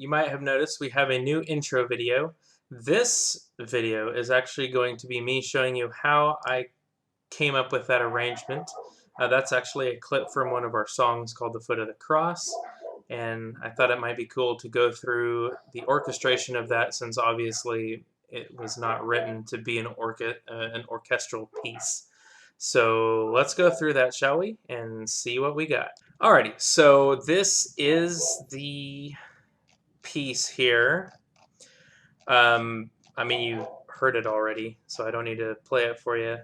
you might have noticed we have a new intro video. This video is actually going to be me showing you how I came up with that arrangement. That's actually a clip from one of our songs called The Foot of the Cross, and I thought it might be cool to go through the orchestration of that, since obviously it was not written to be an orchestral piece. So let's go through that, shall we, and see what we got. Alrighty, so this is the piece here. I mean, you heard it already, so I don't need to play it for you.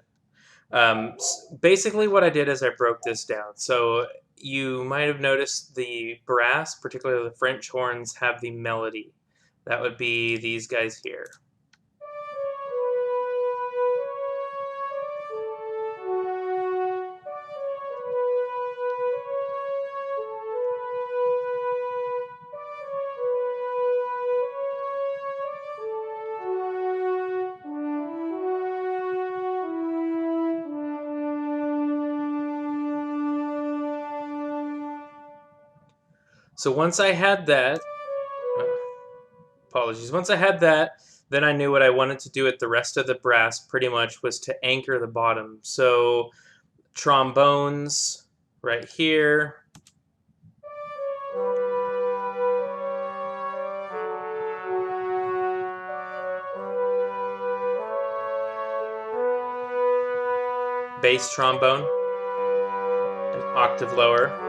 Basically what I did is I broke this down. So you might have noticed the brass, particularly the French horns, have the melody. That would be these guys here. So once I had that, apologies, once I had that, then I knew what I wanted to do with the rest of the brass pretty much was to anchor the bottom. So trombones right here. Bass trombone, an octave lower.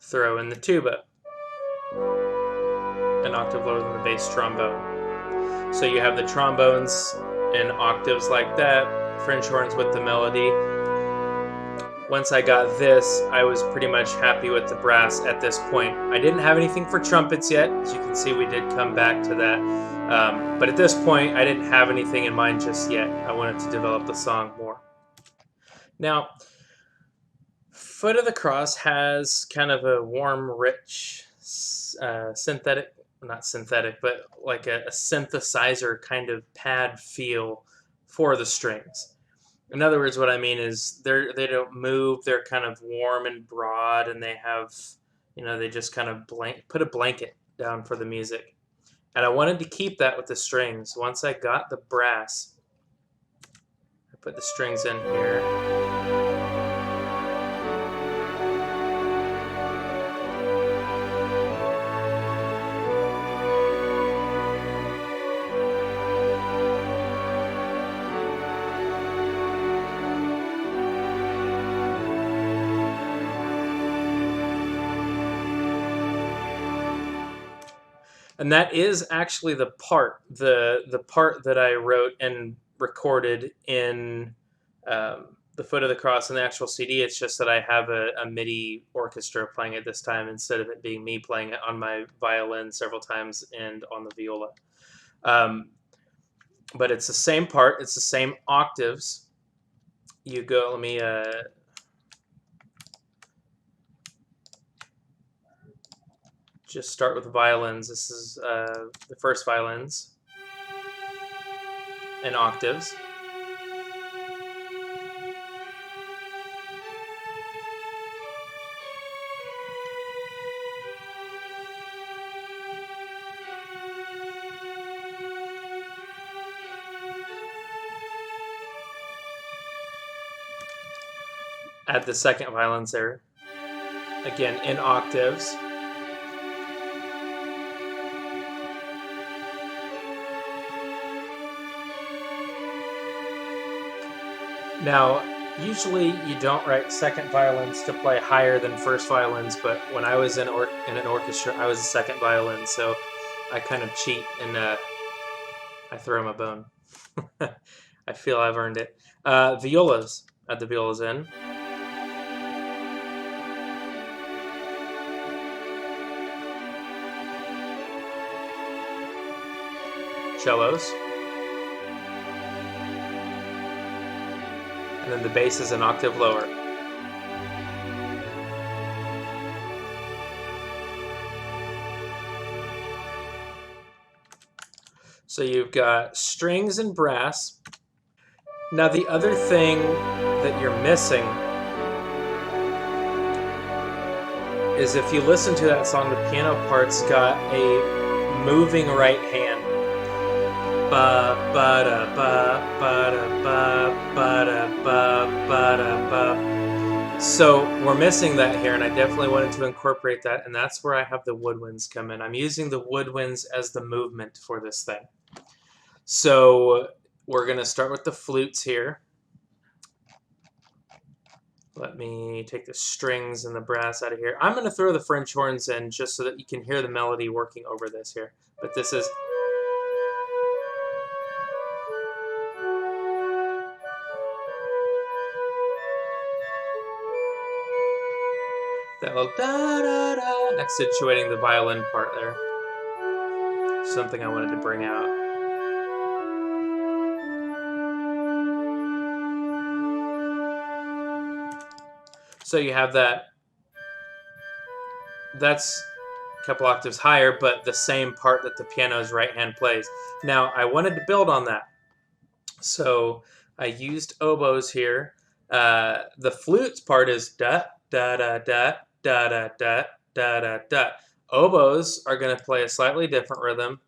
Throw in the tuba, an octave lower than the bass trombone. So you have the trombones in octaves like that, French horns with the melody. Once I got this, I was pretty much happy with the brass at this point. I didn't have anything for trumpets yet. As you can see, we did come back to that. But at this point, I didn't have anything in mind just yet. I wanted to develop the song more. Now, Foot of the Cross has kind of a warm, rich, synthetic, not synthetic, but like a synthesizer kind of pad feel for the strings. In other words, what I mean is they don't move. They're kind of warm and broad, and they have, they just kind of put a blanket down for the music. And I wanted to keep that with the strings. Once I got the brass, I put the strings in here. And that is actually the part that I wrote and recorded in The Foot of the Cross in the actual CD. It's just that I have a MIDI orchestra playing it this time instead of it being me playing it on my violin several times and on the viola. But it's the same part. It's the same octaves. You go. Let me. Just start with the violins. This is the first violins and octaves. Add the second violins there. Again, in octaves. Now, usually you don't write second violins to play higher than first violins, but when I was in an orchestra, I was a second violin, so I kind of cheat and I throw him a bone. I feel I've earned it. Violas. Add the violas in. Cellos. And then the bass is an octave lower. So you've got strings and brass. Now the other thing that you're missing is if you listen to that song, the piano part's got a moving right hand. Ba ba da ba ba da ba ba da ba ba da ba. So we're missing that here, and I definitely wanted to incorporate that, and that's where I have the woodwinds come in. I'm using the woodwinds as the movement for this thing. So we're going to start with the flutes here. Let me take the strings and the brass out of here. I'm going to throw the French horns in just so that you can hear the melody working over this here. But this is... that little da-da-da, accentuating the violin part there. Something I wanted to bring out. So you have that. That's a couple octaves higher, but the same part that the piano's right hand plays. Now, I wanted to build on that. So I used oboes here. The flutes part is da, da, da, da, da, da, da, da, da, da. Oboes are going to play a slightly different rhythm.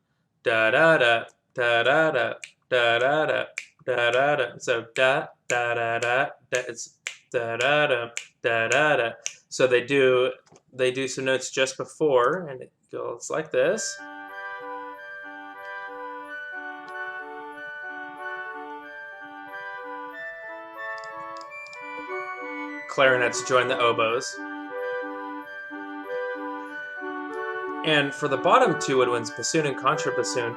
Da, da, da, da, da, da, da, da, da, da, da, da. So da, da, da, da, da. It's da, da, da, da, da, da. So they do some notes just before, and it goes like this. Clarinets join the oboes. And for the bottom two woodwinds, bassoon and contrabassoon,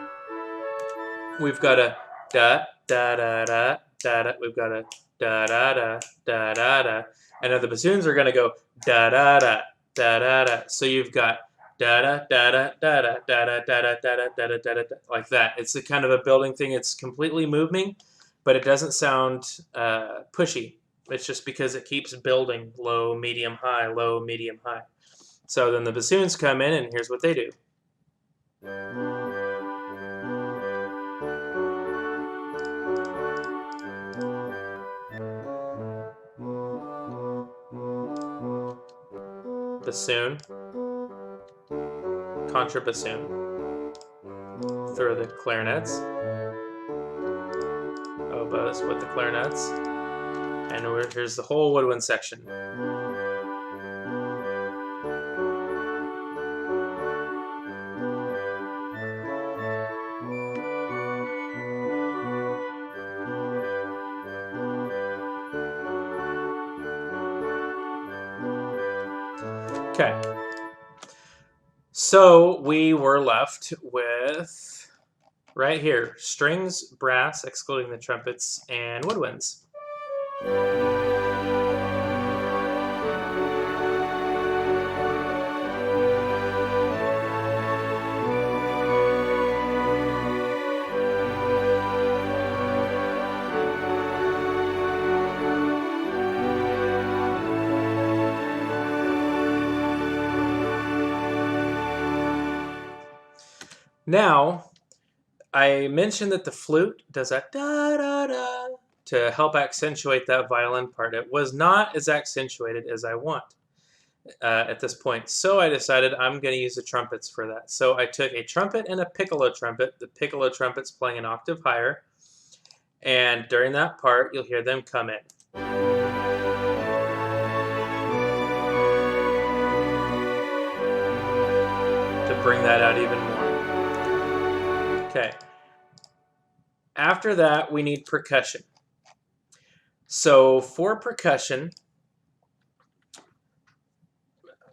we've got a da da da da da da. We've got a da da da da da da. And now the bassoons are going to go da da da da da da. So you've got da da da da da da da da da da da da da da like that. It's a kind of a building thing. It's completely moving, but it doesn't sound pushy. It's just because it keeps building low, medium, high, low, medium, high. So then the bassoons come in, and here's what they do. Bassoon, contrabassoon, through the clarinets, oboes with the clarinets, and here's the whole woodwind section. Okay, so we were left with, right here, strings, brass, excluding the trumpets, and woodwinds. Now, I mentioned that the flute does that da-da-da to help accentuate that violin part. It was not as accentuated as I want at this point, so I decided I'm going to use the trumpets for that. So I took a trumpet and a piccolo trumpet. The piccolo trumpet's playing an octave higher, and during that part, you'll hear them come in. To bring that out even more. Okay. After that, we need percussion. So for percussion,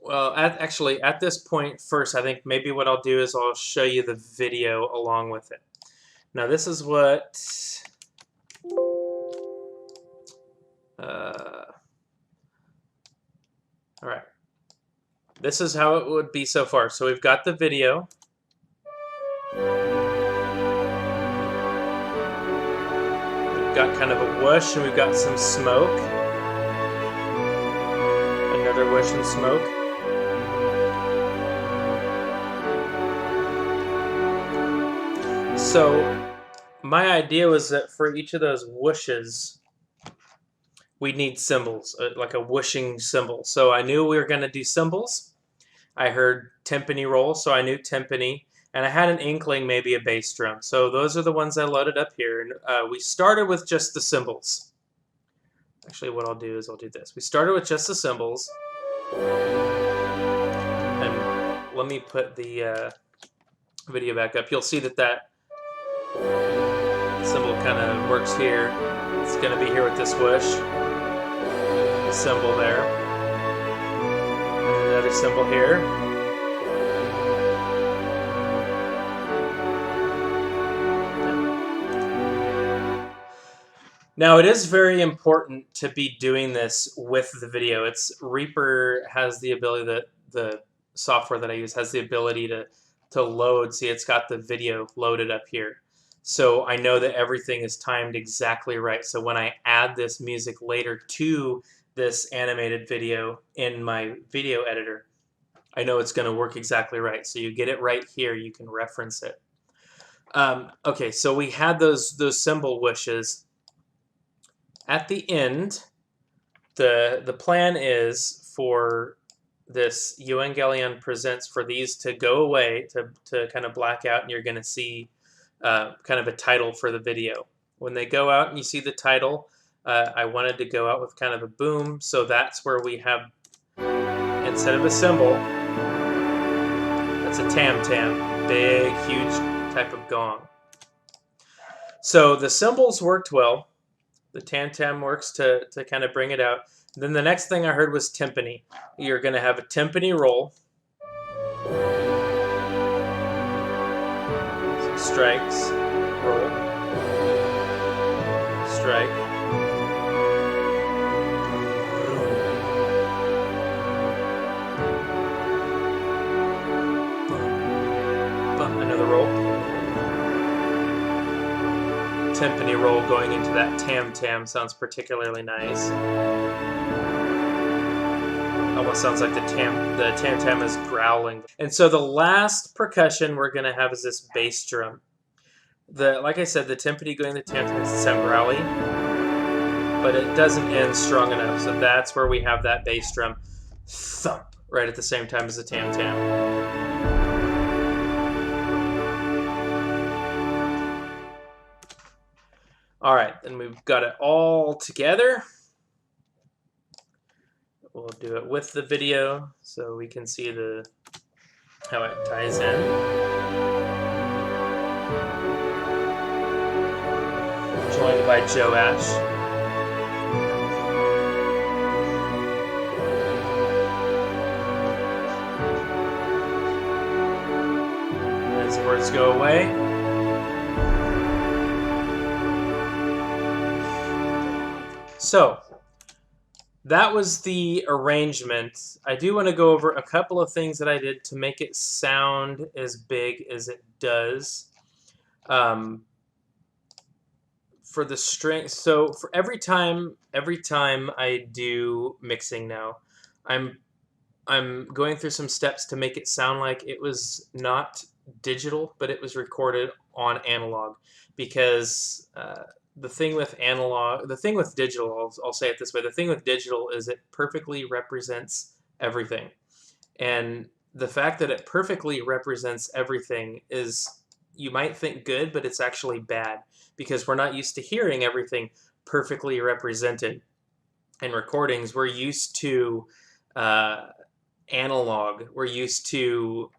well, actually, at this point, first, I think maybe what I'll do is I'll show you the video along with it. Now, this is what... all right. This is how it would be so far. So we've got the video. Got kind of a whoosh, and we've got some smoke. Another whoosh and smoke. So my idea was that for each of those whooshes, we'd need cymbals, like a whooshing cymbal. So I knew we were going to do cymbals. I heard timpani roll, so I knew timpani. And I had an inkling maybe a bass drum. So those are the ones I loaded up here. And we started with just the cymbals. Actually, what I'll do is I'll do this. We started with just the cymbals. And let me put the video back up. You'll see that cymbal kind of works here. It's going to be here with this whoosh. The cymbal there. And another cymbal here. Now, it is very important to be doing this with the video. Reaper has the ability, the software that I use has the ability to load. See, it's got the video loaded up here. So I know that everything is timed exactly right. So when I add this music later to this animated video in my video editor, I know it's going to work exactly right. So you get it right here. You can reference it. Okay, so we had those cymbal whooshes. At the end, the plan is for this Evangelion Presents for these to go away, to kind of black out, and you're going to see kind of a title for the video. When they go out and you see the title, I wanted to go out with kind of a boom, so that's where we have, instead of a cymbal, that's a tam-tam, big, huge type of gong. So the cymbals worked well. The tam-tam works to kind of bring it out. Then the next thing I heard was timpani. You're going to have a timpani roll. So strikes, roll, strike. Another roll. Timpani roll going into that tam-tam sounds particularly nice. Almost sounds like the tam-tam is growling. And so the last percussion we're going to have is this bass drum. Like I said, the timpani going to the tam-tam sound growly, but it doesn't end strong enough. So that's where we have that bass drum thump right at the same time as the tam-tam. All right, then we've got it all together. We'll do it with the video so we can see how it ties in. Joined by Joe Ash. As the words go away. So, that was the arrangement. I do want to go over a couple of things that I did to make it sound as big as it does. For the string, so for every time I do mixing now, I'm going through some steps to make it sound like it was not digital, but it was recorded on analog, because the thing with digital, I'll say it this way, the thing with digital is it perfectly represents everything. And the fact that it perfectly represents everything is, you might think good, but it's actually bad, because we're not used to hearing everything perfectly represented. In recordings, we're used to analog, we're used to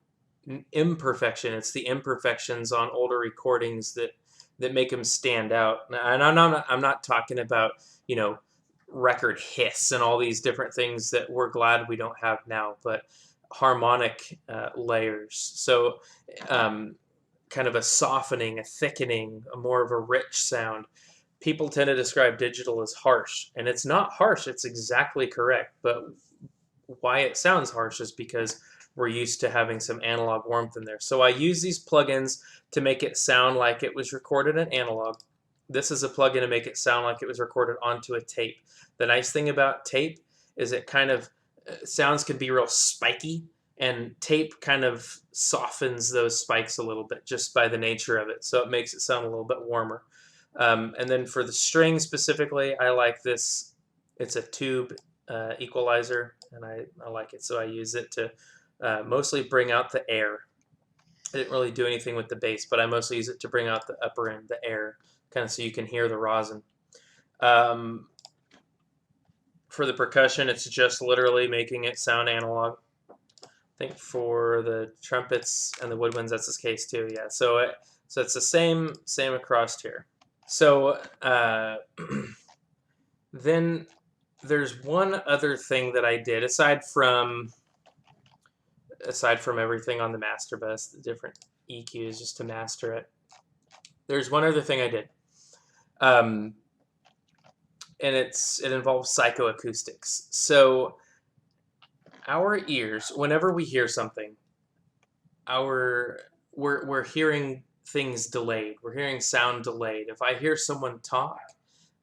imperfection. It's the imperfections on older recordings that make them stand out. And I'm not talking about, record hiss and all these different things that we're glad we don't have now, but harmonic layers. So kind of a softening, a thickening, more of a rich sound. People tend to describe digital as harsh, and it's not harsh, it's exactly correct. But why it sounds harsh is because we're used to having some analog warmth in there. So I use these plugins to make it sound like it was recorded in analog. This is a plugin to make it sound like it was recorded onto a tape. The nice thing about tape is it kind of, sounds can be real spiky, and tape kind of softens those spikes a little bit just by the nature of it, so it makes it sound a little bit warmer. And then for the string specifically, I like this. It's a tube equalizer, and I like it, so I use it to mostly bring out the air. I didn't really do anything with the bass, but I mostly use it to bring out the upper end, the air, kind of so you can hear the rosin. For the percussion, it's just literally making it sound analog. I think for the trumpets and the woodwinds, that's the case too. Yeah, so it's the same across here. So then there's one other thing that I did aside from everything on the master bus, the different EQs just to master it. There's one other thing I did, and it involves psychoacoustics. So our ears, whenever we hear something, we're hearing things delayed. We're hearing sound delayed. If I hear someone talk,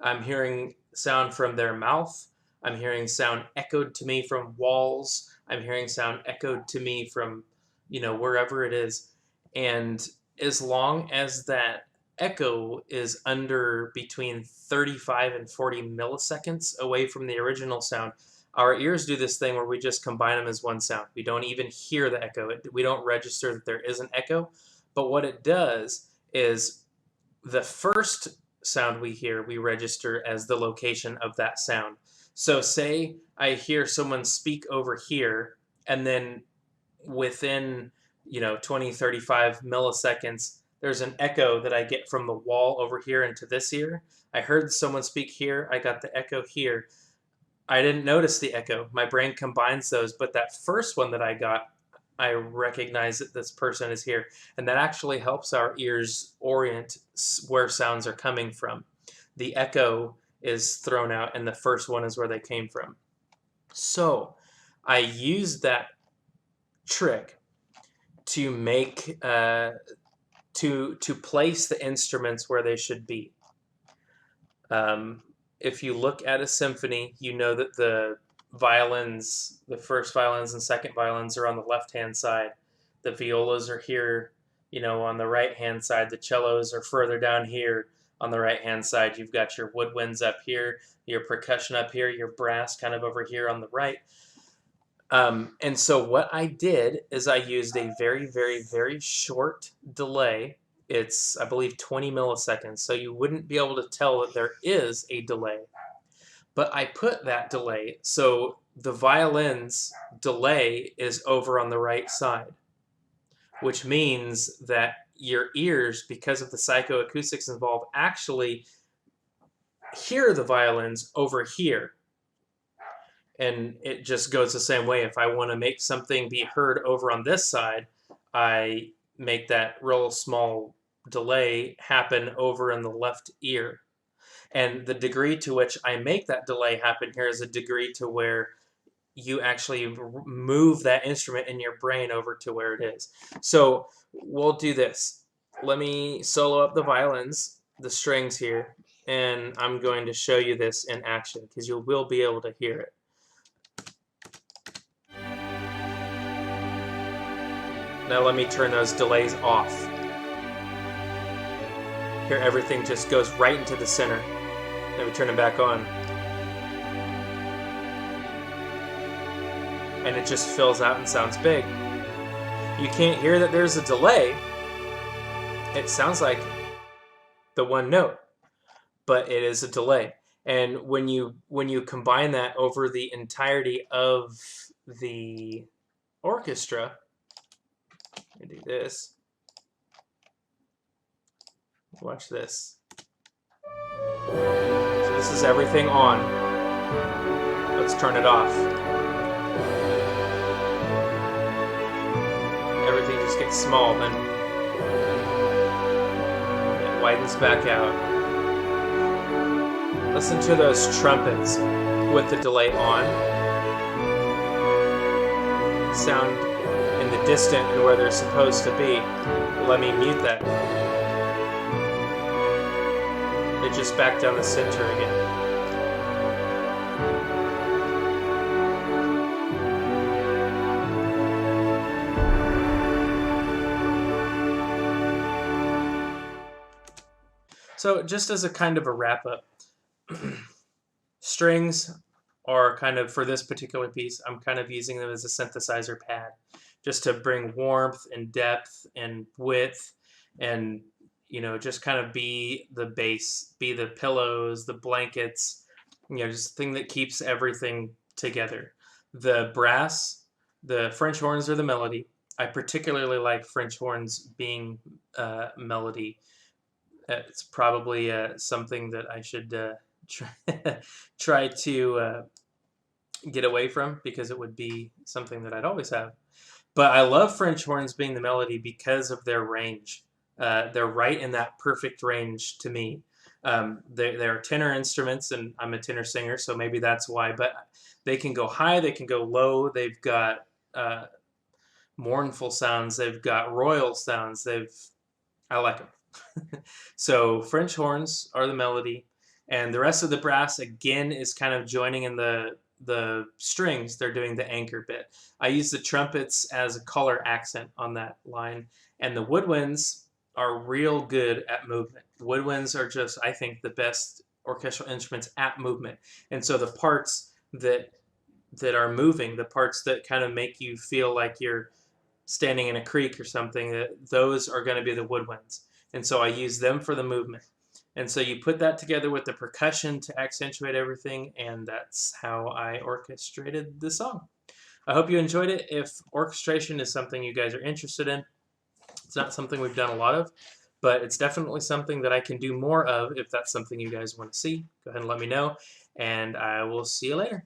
I'm hearing sound from their mouth. I'm hearing sound echoed to me from walls. I'm hearing sound echoed to me from, wherever it is. And as long as that echo is under between 35 and 40 milliseconds away from the original sound, our ears do this thing where we just combine them as one sound. We don't even hear the echo. We don't register that there is an echo. But what it does is the first sound we hear, we register as the location of that sound. So say I hear someone speak over here, and then within 20, 35 milliseconds, there's an echo that I get from the wall over here into this ear. I heard someone speak here. I got the echo here. I didn't notice the echo. My brain combines those, but that first one that I got, I recognize that this person is here. And that actually helps our ears orient where sounds are coming from. The echo is thrown out, and the first one is where they came from. So I used that trick to make to place the instruments where they should be. If you look at a symphony, you know that the violins, the first violins and second violins, are on the left-hand side. The violas are here, on the right-hand side. The cellos are further down here on the right-hand side. You've got your woodwinds up here, your percussion up here, your brass kind of over here on the right. And so what I did is I used a very, very, very short delay. It's, I believe, 20 milliseconds, so you wouldn't be able to tell that there is a delay. But I put that delay, so the violin's delay is over on the right side, which means that your ears, because of the psychoacoustics involved, actually hear the violins over here. And it just goes the same way. If I want to make something be heard over on this side, I make that real small delay happen over in the left ear. And the degree to which I make that delay happen here is a degree to where you actually move that instrument in your brain over to where it is. So we'll do this. Let me solo up the violins, the strings here, and I'm going to show you this in action because you will be able to hear it. Now let me turn those delays off. Here everything just goes right into the center. Let me turn them back on. And it just fills out and sounds big. You can't hear that there's a delay. It sounds like the one note, but it is a delay. And when you combine that over the entirety of the orchestra, let me do this. Watch this. So this is everything on. Let's turn it off. Everything just gets small, then it widens back out. Listen to those trumpets with the delay on. Sound in the distant and where they're supposed to be. Let me mute that. It just back down the center again. So just as a kind of a wrap up, strings are kind of, for this particular piece, I'm kind of using them as a synthesizer pad, just to bring warmth and depth and width, and just kind of be the base, be the pillows, the blankets, just the thing that keeps everything together. The brass, the French horns are the melody. I particularly like French horns being melody. It's probably something that I should try, try to get away from, because it would be something that I'd always have. But I love French horns being the melody because of their range. They're right in that perfect range to me. They're tenor instruments, and I'm a tenor singer, so maybe that's why. But they can go high, they can go low. They've got mournful sounds. They've got royal sounds. I like them. So French horns are the melody, and the rest of the brass again is kind of joining in the strings. They're doing the anchor bit. I use the trumpets as a color accent on that line, and the woodwinds are real good at movement. Woodwinds are just, I think, the best orchestral instruments at movement. And so the parts that are moving, the parts that kind of make you feel like you're standing in a creek or something, those are going to be the woodwinds. And so I use them for the movement. And so you put that together with the percussion to accentuate everything, and that's how I orchestrated the song. I hope you enjoyed it. If orchestration is something you guys are interested in, it's not something we've done a lot of, but it's definitely something that I can do more of. If that's something you guys want to see, go ahead and let me know, and I will see you later.